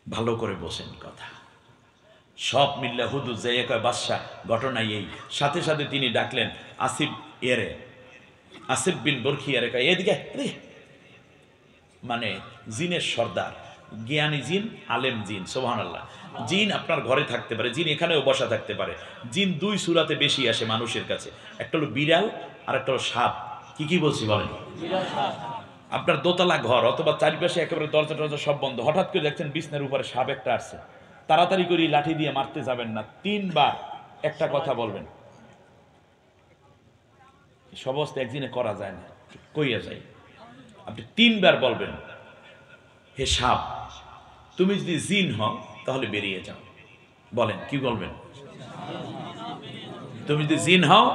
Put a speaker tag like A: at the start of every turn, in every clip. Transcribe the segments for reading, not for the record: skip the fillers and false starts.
A: ভালো করে বসেন কথা সব মিল্লা হুদুদ যাইয়া কয় বাদশা ঘটনা এই সাথে সাথে তিনি ডাকলেন আসিফ বিন বরখি এরে কয় এদিকে মানে জিনের সর্দার জ্ঞানী জিন আলেম জিন সুবহানাল্লাহ জিন আপনার ঘরে থাকতে পারে জিন এখানেও বসা থাকতে পারে জিন দুই সূরাতে বেশি আসে মানুষের কাছে একটা হলো বিড়াল আর একটা হলো সাপ কি বলছি বলেন আপনার দোতলা ঘর অথবা চারিপাশে একেবারে দরজা টরজা সব বন্ধ হঠাৎ করে দেখছেন বিছনার উপরে সাপ একটা আসছে তাড়াতাড়ি করে লাঠি দিয়ে মারতে যাবেন না 3 বার একটা কথা বলবেন সব অবস্থা একদিনে করা যায় না কইয়া যায় আপনি 3 বার বলবেন হে সাপ তুমি যদি জিন হও তাহলে বেরিয়ে যাও বলেন কি বলবেন তুমি যদি জিন হও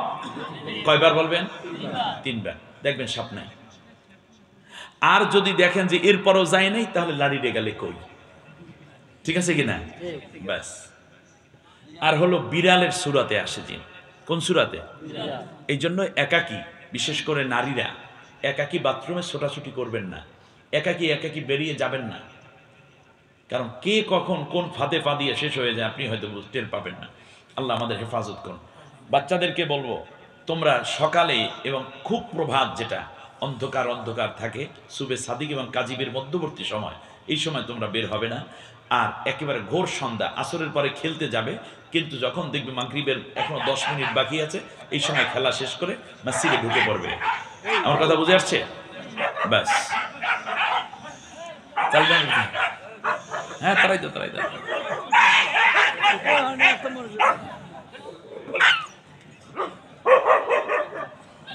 A: কয়বার বলবেন 3 বার দেখবেন সাপ নাই আর যদি দেখেন যে এরপরও যায় নাই তাহলে লাড়িতে গেলে কই ঠিক আছে কিনা ব্যাস আর হলো বিড়ালের সূরাতে আসে জিন কোন সূরাতে এই জন্য একাকী বিশেষ করে নারীরা একাকী বাথরুমে ছোটাছুটি করবেন না একাকী বেরিয়ে যাবেন না কারণ কে কখন কোন ফাঁদে পা দিয়ে শেষ হয়ে যায় আপনি হয়তো টের পাবেন না আল্লাহ আমাদের হেফাজত করুন বাচ্চাদেরকে বলবো তোমরা সকালে এবং খুব প্রভাত যেটা অন্ধকার থাকে সুবে সাদিক এবং কাজিবের মধ্যবর্তী সময় এই সময় তোমরা বের হবে না আর একেবারে ঘোর সন্ধ্যা আসরের পরে খেলতে যাবে কিন্তু যখন দেখবে মাগরিবের এখনো 10 মিনিট বাকি আছে এই সময় খেলা শেষ করে মসজিদে ঢুকে পড়বে আমার কথা বুঝে আসছে ব্যাস চলবেন হ্যাঁ তারাই তো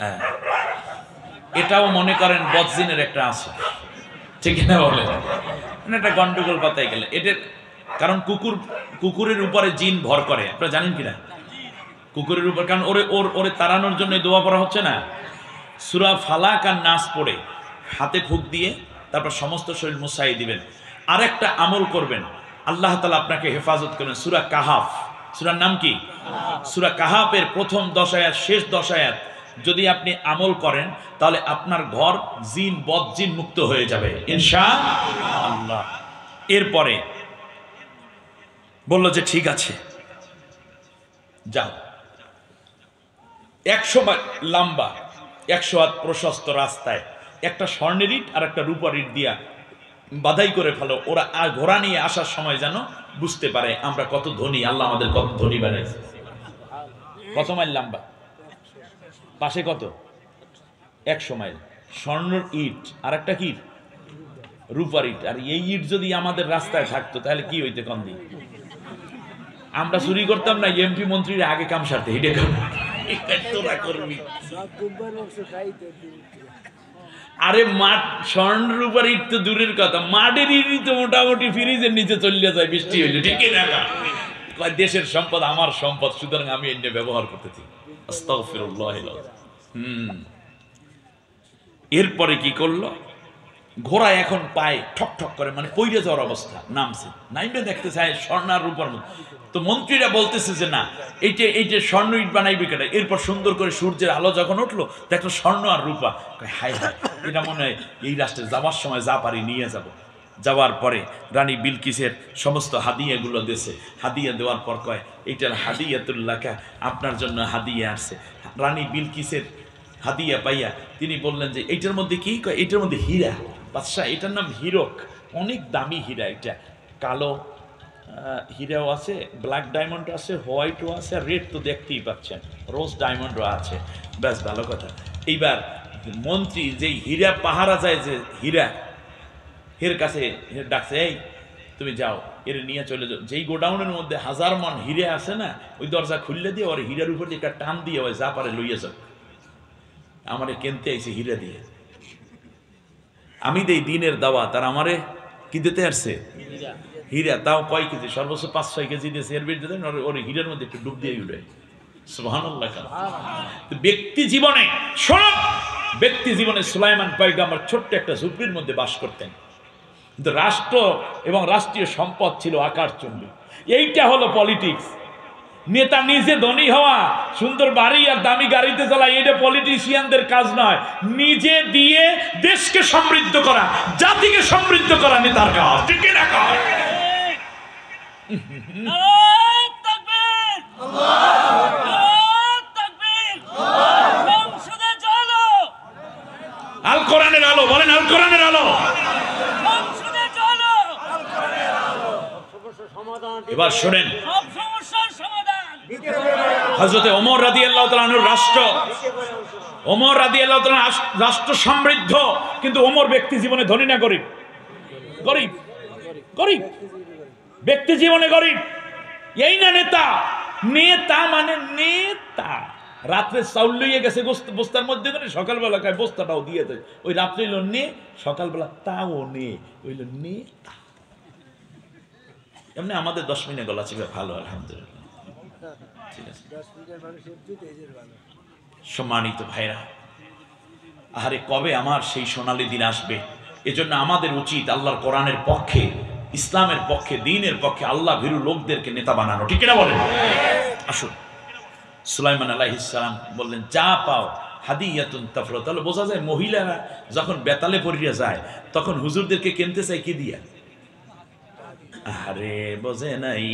A: হ্যাঁ এটাও মনে করেন বদজিনের একটা আছে ঠিক না বলে একটা গন্ডগোল পাতায় গেলে এটার কারণ কুকুরের উপরে জিন ভর করে আপনারা জানেন কিনা কুকুরের উপর কারণ ওরে তাড়ানোর জন্য দোয়া পড়া হচ্ছে না সূরা ফালাক আর নাস পড়ে হাতে ফুঁক দিয়ে তারপর সমস্ত শরীর মুছাই দিবেন আরেকটা আমল করবেন আল্লাহ তাআলা আপনাকে হেফাজত করবেন সূরা কাহাফ সূরার নাম কি সূরা কাহাফের প্রথম 10 আয়াত শেষ 10 আয়াত যদি আপনি আমল করেন তাহলে আপনার ঘর জিন বদজিন মুক্ত হয়ে যাবে ইনশাআল্লাহ এরপরে বলল যে ঠিক আছে যাও 100 মাইল লম্বা 100 হাত প্রশস্ত রাস্তায় একটা স্বর্ণের ইট আর একটা রূপার ইট দিয়া বাধাই করে ফেলো ওরা আর ঘোড়া নিয়ে আসার সময় যেন বুঝতে পারে আমরা কত ধনী আল্লাহ আমাদের কত ধনী বানাইছে কত মাইল লম্বা পাশে কত 100 মাইল স্বর্ণের ইট আর একটা কি রূপার ইট আর এই ইট যদি আমাদের রাস্তায় থাকতো তাহলে কি হইতে কম দিন আমরা চুরি করতাম না এমপি মন্ত্রীর আগে কাম সারতে হেঁটে করবি আরে মাঠ স্বর্ণের উপর ইট তো দূরের কথা মাঠের ইট তো মোটামুটি ফ্রিজের নিচে চলে যায় বৃষ্টি হইলে ঠিক না দেশের সম্পদ আমার সম্পদ সুতরাং আমি এটা ব্যবহার করতেছি আস্তাগফিরুল্লাহ এরপরে কি করলো ঘোড়া এখন পায়ে ঠক করে মানে পইরে যাওয়ার অবস্থা নামছে নাইমে দেখতে চায় স্বর্ণার রূপার মধ্যে তো মন্ত্রীরা বলতেছে যে না এইটা স্বর্ণ ইট বানাইবে কেন এরপর সুন্দর করে সূর্যের আলো যখন উঠলো দেখলো স্বর্ণ আর রূপা হায় এটা মনে হয় এই রাষ্ট্রে যাওয়ার সময় যা পারি নিয়ে যাব যাওয়ার পরে রানী বিলকিসের সমস্ত হাদিয়াগুলো দেশে হাদিয়া দেওয়ার পর কয় এইটার হাদিয়াতুল্লাহা আপনার জন্য হাদিয়া আসছে রানী বিলকিসের হাদিয়া পাইয়া তিনি বললেন যে এইটার মধ্যে কি কয় এইটার মধ্যে হীরা বাদশা এটার নাম হীরক অনেক দামি হীরা এটা কালো হীরাও আছে ব্ল্যাক ডায়মন্ড আছে হোয়াইটও আছে আর রেড তো দেখতেই পাচ্ছেন রোজ ডায়মন্ডও আছে ব্যাস ভালো কথা এইবার মন্ত্রী যেই হীরা পাহারা যায় যে হীরা এর কাছে ডাকছে এই তুমি যাও এর নিয়ে চলে যাও যেই গোডাউনের মধ্যে 1000 মণ হীরা আছে না ওই দরজা খুললে দিয়ে ওর হীরার উপর দিয়ে একটা টান দিয়ে ওই যা পারে লইয়া যাও আমারে কিনতে আইছে হীরা দিয়ে আমি দেই দিনের দাওয়া তার আমারে কি দিতে আসছে হীরা তাও কয় কেজি সর্বোচ্চ 5-6 কেজি দিয়েছে এর বেশি দেন ওর হীরার মধ্যে একটু ডুব দিয়ে উঠে সুবহানাল্লাহ ব্যক্তি জীবনে শোনো ব্যক্তি জীবনে সুলাইমান পয়গম্বর ছোট্ট একটা ঝুপড়ির মধ্যে বাস করতেন কিন্তু রাষ্ট্র এবং রাষ্ট্রীয় সম্পদ ছিল আকাশচুম্বী এইটা হলো পলিটিক্স নেতা নিজে ধনী হওয়া সুন্দর বাড়ি আর দামি গাড়িতে চালায় এটা পলিটিশিয়ানদের কাজ নয় নিজে দিয়ে দেশকে সমৃদ্ধ করা জাতিকে সমৃদ্ধ করা নেতার কাজ ঠিক না আল কোরআনের আলো বলেন, আল কোরআনের আলো। এবার শোনেন, হযরতে ওমর রাদিয়াল্লাহু তাআলা আনহুর রাষ্ট্র, ওমর রাদিয়াল্লাহু তাআলা রাষ্ট্র সমৃদ্ধ, কিন্তু ওমর ব্যক্তি জীবনে ধনী না গরিব? গরিব, গরিব ব্যক্তি জীবনে গরিব। এই না নেতা, নেতা মানে নেতা। রাত্রে চাউল লইয়ে গেছে বস্তার মধ্যে করে, সকালবেলা খায় বস্তাটাও দিয়ে দেয়। ওই রাত্রে হইল নে, সকালবেলা তাও নে, হইল নেতা। এমনি আমাদের 10 মিনিট গলা ছিল ভালো, আলহামদুলিল্লাহ। ঠিক আছে, সম্মানিত ভাইরা, আরে কবে আমার সেই সোনালী দিন আসবে? এজন্য আমাদের উচিত আল্লাহর কোরআনের পক্ষে, ইসলামের পক্ষে, দ্বীনের পক্ষে আল্লাহ ভীরু লোকদেরকে নেতা বানানো। ঠিক না বলেন? আসুন, সুলাইমান আলাইহিস সালাম বললেন যা পাও হাদিয়াতুন তাফরা। তাহলে বোঝা যায় মহিলারা যখন বেতালে পড়িয়া যায় তখন হুজুরদেরকে কিনতে চায় কি দিয়া? আরে বোঝে নাই,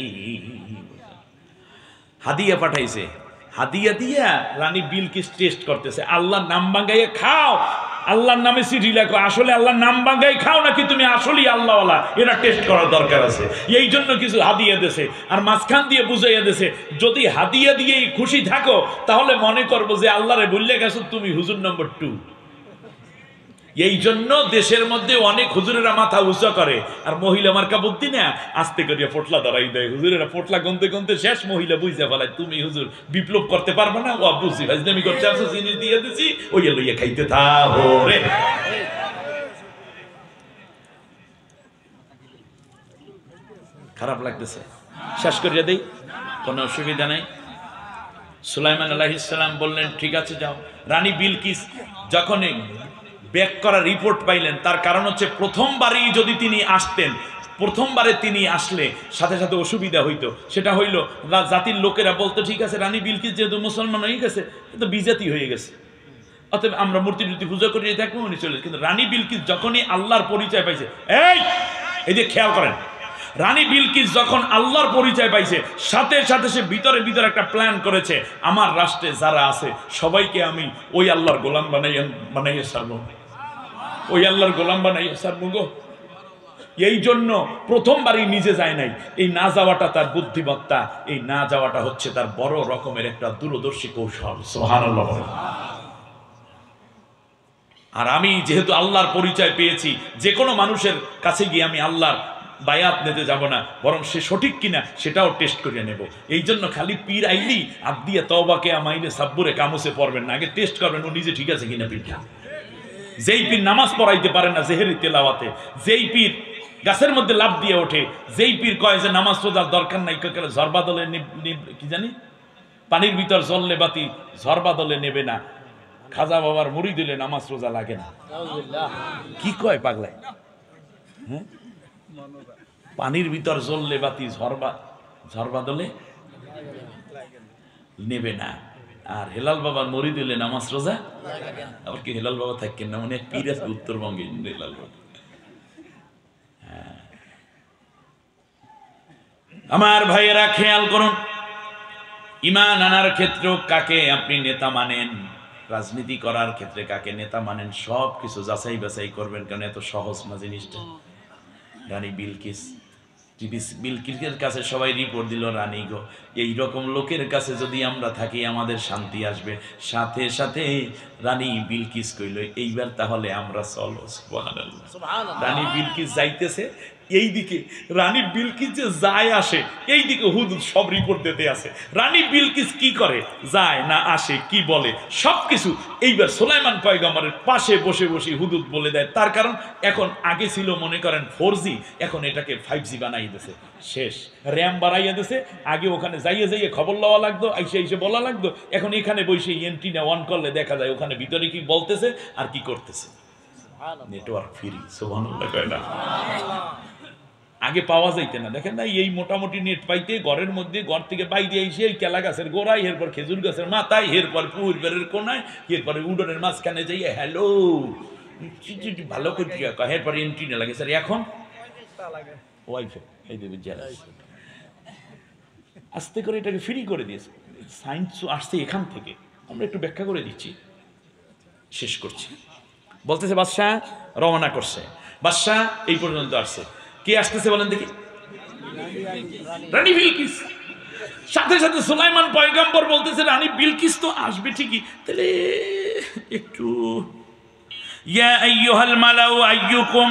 A: হাদিয়া পাঠাইছে। হাদিয়া দিয়া রানী বিলকিস টেস্ট করতেছে, আল্লাহর নাম বাঙ্গাইয়ে খাও, আল্লাহর নামে সিটি লেখো, আসলে আল্লাহর নাম বাঙ্গাই খাও নাকি তুমি আসলেই আল্লাহওয়ালা, এরা টেস্ট করার দরকার আছে। এই জন্য কিছু হাদিয়া দেছে, আর মাঝখান দিয়ে বুঝাইয়া দেছে যদি হাদিয়া দিয়েই খুশি থাকো তাহলে মনে করবো যে আল্লাহরে বললে গেছো তুমি হুজুর নম্বর 2। এই জন্য দেশের মধ্যে অনেক হুজুরেরা মাথা উঁচা করে, আর মহিলা মার্কা বুদ্ধি না আস্তে করিয়া পোটলা দাঁড়াই দেয়। হুজুরেরা পোটলা গনতে গনতে শেষ, মহিলা বুঝতে ফেলায় তুমি হুজুর বিপ্লব করতে পারবে না, ও বুঝি ভাজনামি করতে আসো, জিনিস দিয়ে দিছি, ওই লইয়া খাইতে থাকো রে। খারাপ লাগতেছে, শেষ করিয়া দেই, কোনো অসুবিধা নাই। সুলাইমান আলাইহিস সালাম বললেন ঠিক আছে যাও। রানী বিলকিস যখন ব্যাক করা রিপোর্ট পাইলেন, তার কারণ হচ্ছে প্রথমবারই যদি তিনি আসতেন, প্রথমবারে তিনি আসলে সাথে সাথে অসুবিধা হইতো। সেটা হইল জাতির লোকেরা বলতো ঠিক আছে রানী বিলকিস যেহেতু মুসলমান হয়ে গেছে, কিন্তু বিজাতি হয়ে গেছে, অতএব আমরা মূর্তি টুর্তি পুজো করিয়ে থাকবো, উনি চলে। কিন্তু রানী বিলকিস যখনই আল্লাহর পরিচয় পাইছে, এই যে খেয়াল করেন, রানী বিলকিস যখন আল্লাহর পরিচয় পাইছে সাথে সাথে সে ভিতরে ভিতরে একটা প্ল্যান করেছে, আমার রাষ্ট্রে যারা আছে সবাইকে আমি ওই আল্লাহর গোলাম বানাইয়া সারবো, ওই আল্লাহর গোলাম বানাইয়া সারবো গো। এই জন্য প্রথমবারই নিজে যায় নাই। এই না যাওয়াটা তার বুদ্ধিমত্তা, এই না যাওয়াটা হচ্ছে তার বড় রকমের একটা দূরদর্শী কৌশল। সুবহানাল্লাহ। আর আমি যেহেতু আল্লাহর পরিচয় পেয়েছি, যে কোনো মানুষের কাছে গিয়ে আমি আল্লাহর বায়াত নিতে যাব না, বরং সে সঠিক কিনা সেটাও টেস্ট করে নেব। এই জন্য খালি পীর আইলি আব্দিয়া তওবাকে আমাইনে সাব্বুরে কামুসে পড়বেন না, আগে টেস্ট করবেন ও নিজে ঠিক আছে কিনা পীরটা। যেই পীর নামাজ পড়াইতে পারে না জেহেরি তেলাওয়াতে, যেই পীর গাছের মধ্যে লাফ দিয়ে ওঠে, যেই পীর কয় যে নামাজ রোজার দরকার নাই, ঝরবা দলে কি জানি পানির ভিতর জ্বললে বাতি ঝরবা দলে নেবে না, খাজা বাবার মুড়ি দিলে নামাজ রোজা লাগে না, কি কয় পাগলায়? হ্যাঁ, পানির ভিতর জ্বললে বাতি ঝরবা দলে নেবে না, আর হেলাল বাবার মরি দিলে নামাজ রোজা। আবার কি হেলাল বাবা থাকেন না, অনেক পীর আছে উত্তরবঙ্গে হেলাল বাবা। আমার ভাইয়েরা খেয়াল করুন, ঈমান আনার ক্ষেত্রেও কাকে আপনি নেতা মানেন, রাজনীতি করার ক্ষেত্রে কাকে নেতা মানেন, সব কিছু যাচাই বাছাই করবেন, কারণ এত সহজ না জিনিসটা। রানী বিলকিসের কাছে সবাই রিপোর্ট দিল, রানী গো এইরকম লোকের কাছে যদি আমরা থাকি আমাদের শান্তি আসবে। সাথে সাথে রানী বিলকিস কইল এইবার তাহলে আমরা চলো। সুবহানাল্লাহ। রানী বিলকিস যাইতেছে, এইদিকে রানী বিলকিস যে যায় আসে, এইদিকে হুদুদ সব রিপোর্ট দিতে আছে। রানী বিলকিস কি করে, যায় না আসে, কি বলে, সবকিছু এইবার সুলাইমান পয়গম্বরের পাশে বসে বসে হুদুদ বলে দেয়। তার কারণ এখন আগে ছিল মনে করেন 4G, এখন এটাকে 5G বানাই দিয়েছে, শেষ র্যাম বাড়াইয়া দিয়েছে। আগে ওখানে যাইয়ে খবর লওয়া লাগতো, এসে বলা লাগতো, এখন এখানে বসে এন্টিনা অন করলে দেখা যায় ওখানে ভিতরে কি বলতেছে আর কি করতেছে। Network free. সুবহানাল্লাহ কয় না? আগে পাওয়া যাইতে না, দেখেন না, এই মোটামুটি নেট পাইতে ঘরের মধ্যে, ঘর থেকে বাইরে এসে এই কেলা গাছের গোড়ায়, এরপর খেজুর গাছের মাথায়, এরপর পুকুরের কোনায়, এরপরে উডনের মাঝখানে যাইয়ে হ্যালো ভালো করে, এরপরে এন্টিনা লাগে। স্যার এখন ওয়াইফাই এই দেবে, আস্তে করে এটাকে ফ্রি করে দিয়েছে। সায়েন্স আসছে এখান থেকে, আমরা একটু ব্যাখ্যা করে দিচ্ছি, শেষ করছি। বলতেছে বাদশাহ রওনা করছে, বাদশাহ এই পর্যন্ত আসছে। কে আসতেছে বলেন দেখি? রানী বিলকিস। সাথে সাথে সুলাইমান পয়গম্বর বলতেছে রানী বিলকিস তো আসবে ঠিকই, তাহলে একটু ইয়া আইয়ুহাল মালাউ আইয়ুকুম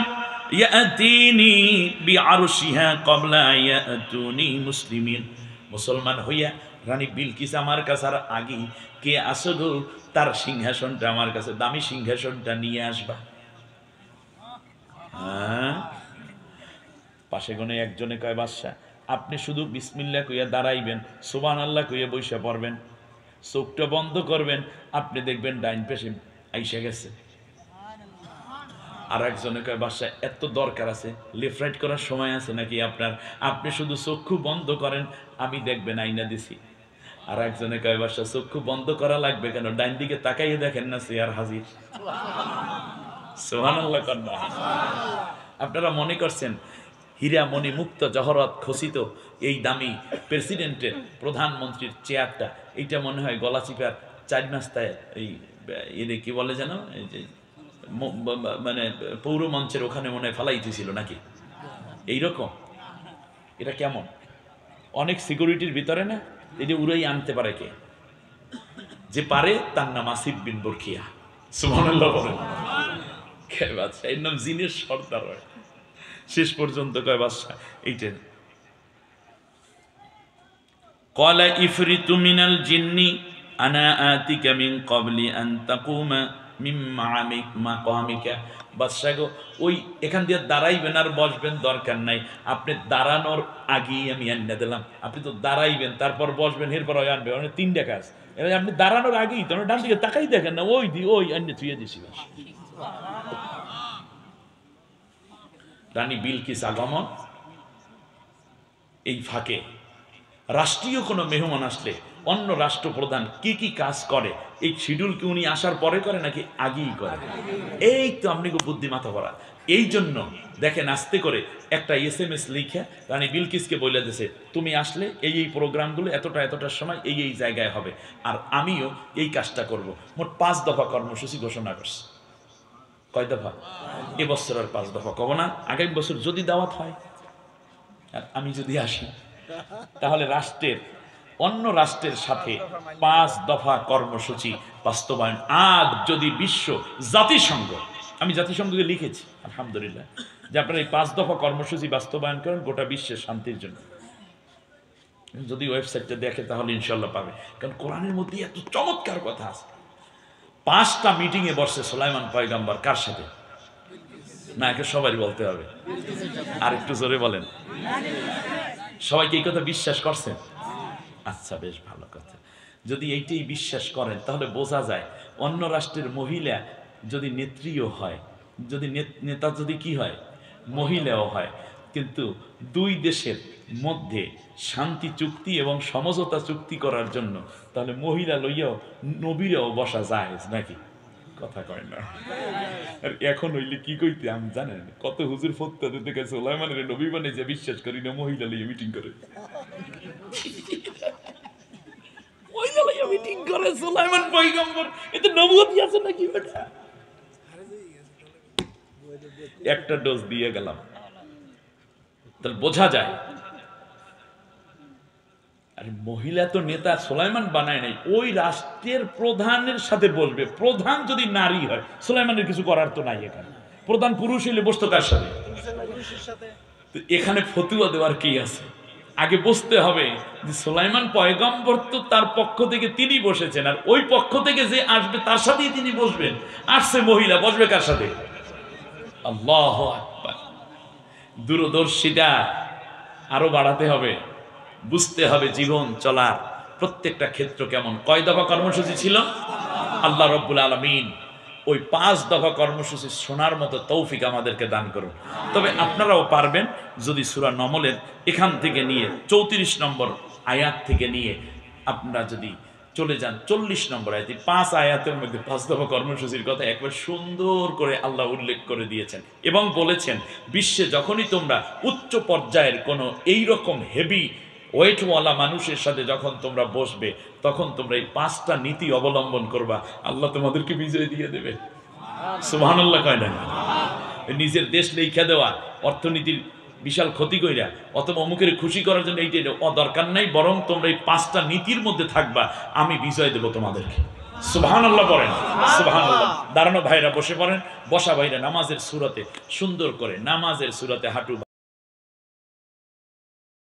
A: ইয়াতিনি বিআরশিহা ক্বাবলা ইয়াতুনি মুসলিমিন। মুসলমান হইয়া রানী বিলকিস আমার কাছে আর আগে কে আসলো, তার সিংহাসনটা আমার কাছে, দামি সিংহাসনটা নিয়ে আসবা। হ্যাঁ, পাশে গনে একজনে কয় বাদশা আপনি শুধু বিসমিল্লাহ কইয়া দাঁড়াইবেন, সুবহানাল্লাহ কইয়া বইসা পড়বেন, চোখটা বন্ধ করবেন, আপনি দেখবেন ডাইন পেশে আইসা গেছে। আর একজনে কয় বাদশা এত দরকার আছে, লেফট রাইট করার সময় আছে নাকি আপনার, আপনি শুধু চক্ষু বন্ধ করেন, আমি দেখবেন আইনা দিছি। আর একজনে কয় বাদশা চক্ষু বন্ধ করা লাগবে কেন, ডাইন দিকে তাকাইয়ে দেখেন না চেয়ার হাজির। সুবহানাল্লাহ কন্যা। আপনারা মনে করছেন হীরা মণি মুক্ত জহরত খচিত এই দামি প্রেসিডেন্টের, প্রধানমন্ত্রীর চেয়ারটা, এইটা মনে হয় গলা চিপার 4 মাস্তায় এই এদের কি বলে যেন, এই যে মানে পৌর মঞ্চের ওখানে মনে হয় ফালাইতেছিল নাকি এইরকম। এটা কেমন? অনেক সিকিউরিটির ভিতরে না, এই যে উড়াই আনতে পারে কে? যে পারে তার নাম আসিফ বিন বরখিয়া। সুবহানাল্লাহ বলেন। কে বাদশা, এর নাম জিনের সর্দার হয়। শেষ পর্যন্ত কয় বাদশা এইটা, ক্বালা ইফরিতু মিনাল জিন্নি আনা আতিকা মিন ক্বাবলি আন তাকুমা মিন মাকামিকা। বাদশা গো, ওই এখান দিয়ে দাঁড়াইবেন আর বসবেন দরকার নাই, আপনি দাঁড়ানোর আগেই আমি আন্না দিলাম। আপনি তো দাঁড়াইবেন তারপর বসবেন, এরপর ওই আনবে, মানে 3টা কাজ। এবার আপনি দাঁড়ানোর আগেই তো ডান দিকে তাকাই দেখেন না, ওই আন্না থুয়ে দিছি। রানী বিলকিস আগমন। এই ফাঁকে রাষ্ট্রীয় কোনো মেহমান আসলে অন্য রাষ্ট্রপ্রধান কি কি কাজ করে, এই শিডিউল কি উনি আসার পরে করে নাকি আগেই করে? এই তো আপনি বুদ্ধি মাথা ভরা। এই জন্য দেখেন আস্তে করে একটা SMS লিখে রানী বিলকিসকে বলে দিয়েছে, তুমি আসলে এই প্রোগ্রামগুলো এতটার সময় এই জায়গায় হবে, আর আমিও এই কাজটা করব। মোট 5 দফা কর্মসূচি ঘোষণা করছে। কয় দফা? এবছর আর 5 দফা কব না, আগামী বছর যদি দাওয়াত হয় আর আমি যদি আসি, তাহলে রাষ্ট্রের অন্য রাষ্ট্রের সাথে 5 দফা কর্মসূচি বাস্তবায়ন। আর যদি জাতিসংঘ, আমি জাতিসংঘকে লিখেছি আলহামদুলিল্লাহ, যে আপনারা এই 5 দফা কর্মসূচি বাস্তবায়ন করেন গোটা বিশ্বের শান্তির জন্য। যদি ওয়েবসাইটটা দেখে তাহলে ইনশাল্লাহ পাবে, কারণ কোরআনের মধ্যে এত চমৎকার কথা আছে। 5টা মিটিংয়ে বসছে সুলাইমান পয়গম্বর, কার সাথে? না, একে সবারই বলতে হবে, আর একটু জোরে বলেন। সবাইকে এই কথা বিশ্বাস করছেন? আচ্ছা, বেশ ভালো কথা। যদি এইটাই বিশ্বাস করেন তাহলে বোঝা যায় অন্য রাষ্ট্রের মহিলা যদি নেত্রীও হয়, যদি নেতা যদি কি হয়, মহিলাও হয়, কিন্তু 2 দেশের মধ্যে শান্তি চুক্তি এবং সমঝোতা চুক্তি করার জন্য তাহলে মহিলা লইয়াও নবীরাও বসা যায় নাকি? কথা কয় না। আর এখন হইলে কি কইতে আমি জানেন, কত হুজুর ফতোয়া দিতে গেছে সুলাইমানের নবী মানে যে বিশ্বাস করি না, মহিলা লইয়া মিটিং করে। মহিলা লইয়া মিটিং করে সুলাইমান পয়গম্বর, এতে নবুয়ত আছে নাকি বেটা? একটা ডোজ দিয়ে গেলাম, তাহলে বোঝা যায়। আর মহিলা তো নেতা সুলাইমান বানায় নাই, ওই রাষ্ট্রের প্রধানের সাথে বলবে। প্রধান যদি নারী হয়, সুলাইমানের কিছু করার তো নাই। এখানে প্রধান পুরুষ হইলে বসতো কার সাথে? এখানে ফতুয়া দেওয়ার কি আছে? আগে বুঝতে হবে যে সুলাইমান পয়গম্বর তো তার পক্ষ থেকে তিনি বসেছেন, আর ওই পক্ষ থেকে যে আসবে তার সাথেই তিনি বসবেন। আসছে মহিলা, বসবে কার সাথে? আল্লাহু আকবার। দূরদর্শিতা আরো বাড়াতে হবে, বুঝতে হবে জীবন চলার প্রত্যেকটা ক্ষেত্র কেমন। কয় দফা কর্মসূচি ছিল? আল্লাহ রাব্বুল আলামিন ওই 5 দফা কর্মসূচি শোনার মতো তৌফিক আমাদেরকে দান করুন। তবে আপনারাও পারবেন যদি সূরা নমলের এখান থেকে নিয়ে 34 নম্বর আয়াত থেকে নিয়ে আপনারা যদি চলে যান 40 নম্বর আয়াতে, 5 আয়াতের মধ্যে 5 দফা কর্মসূচির কথা একবার সুন্দর করে আল্লাহ উল্লেখ করে দিয়েছেন এবং বলেছেন, বিশ্বে যখনই তোমরা উচ্চ পর্যায়ের কোনো এইরকম হেভি ওয়েটওয়ালা মানুষের সাথে যখন তোমরা বসবে তখন তোমরা এই 5টা নীতি অবলম্বন করবা, আল্লাহ তোমাদেরকে বিজয় দিয়ে দেবে। সুবহানাল্লাহ কয় না? নিজের দেশ লেখা দেওয়া, অর্থনীতির বিশাল ক্ষতি কইরা অথবা অমুকের খুশি করার জন্য এইটা দরকার নাই, বরং তোমরা এই 5টা নীতির মধ্যে থাকবা, আমি বিজয় দেব তোমাদেরকে। সুবহানাল্লাহ বলেন, সুবহানাল্লাহ। দাঁড়ানো ভাইরা বসে পড়েন, বসা ভাইরা নামাজের সূরাতে সুন্দর করে নামাজের সূরাতে হাঁটু